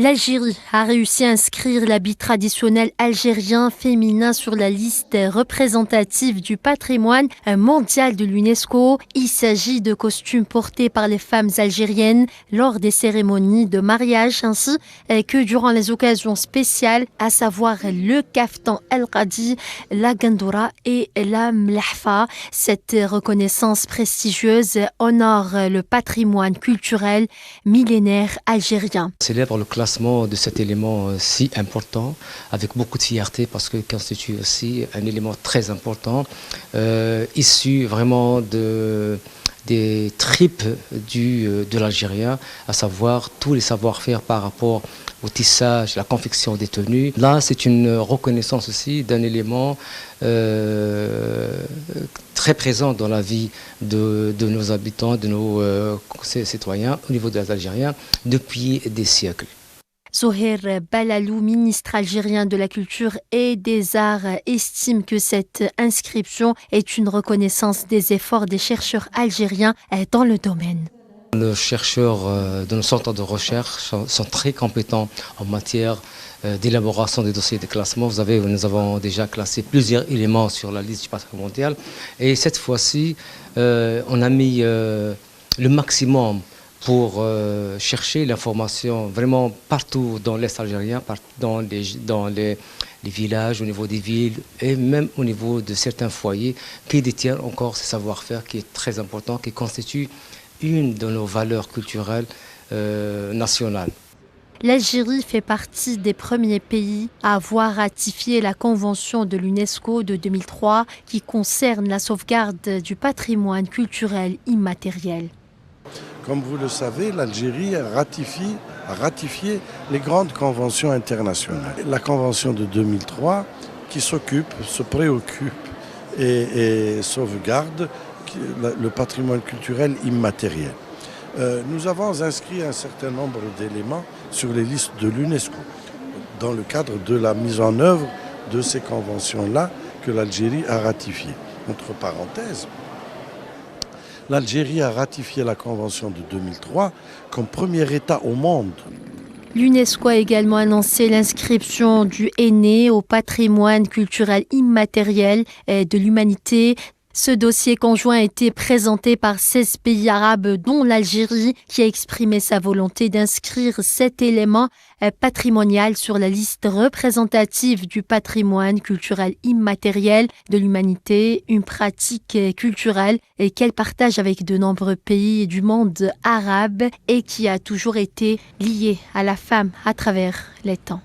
L'Algérie a réussi à inscrire l'habit traditionnel algérien féminin sur la liste représentative du patrimoine mondial de l'UNESCO. Il s'agit de costumes portés par les femmes algériennes lors des cérémonies de mariage ainsi que durant les occasions spéciales, à savoir le kaftan el-Qadi, la gandoura et la mlahfa. Cette reconnaissance prestigieuse honore le patrimoine culturel millénaire algérien. Célèbre le classement de cet élément si important avec beaucoup de fierté parce qu'il constitue aussi un élément très important issu vraiment des tripes de l'Algérien, à savoir tous les savoir-faire par rapport au tissage, la confection des tenues. Là, c'est une reconnaissance aussi d'un élément très présent dans la vie de nos habitants, de nos citoyens au niveau des Algériens depuis des siècles. Zoher Balalou, ministre algérien de la Culture et des Arts, estime que cette inscription est une reconnaissance des efforts des chercheurs algériens dans le domaine. Nos chercheurs de nos centres de recherche sont très compétents en matière d'élaboration des dossiers de classement. Nous avons déjà classé plusieurs éléments sur la liste du patrimoine mondial. Et cette fois-ci, on a mis le maximum pour chercher l'information vraiment partout dans l'Est algérien, dans les villages, au niveau des villes et même au niveau de certains foyers qui détiennent encore ce savoir-faire qui est très important, qui constitue une de nos valeurs culturelles nationales. L'Algérie fait partie des premiers pays à avoir ratifié la Convention de l'UNESCO de 2003 qui concerne la sauvegarde du patrimoine culturel immatériel. Comme vous le savez, l'Algérie a ratifié les grandes conventions internationales. La convention de 2003 qui se préoccupe et sauvegarde le patrimoine culturel immatériel. Nous avons inscrit un certain nombre d'éléments sur les listes de l'UNESCO dans le cadre de la mise en œuvre de ces conventions-là que l'Algérie a ratifiées. Entre parenthèses, l'Algérie a ratifié la Convention de 2003 comme premier État au monde. L'UNESCO a également annoncé l'inscription du henné au patrimoine culturel immatériel de l'humanité. Ce dossier conjoint a été présenté par 16 pays arabes, dont l'Algérie, qui a exprimé sa volonté d'inscrire cet élément patrimonial sur la liste représentative du patrimoine culturel immatériel de l'humanité, une pratique culturelle qu'elle partage avec de nombreux pays du monde arabe et qui a toujours été liée à la femme à travers les temps.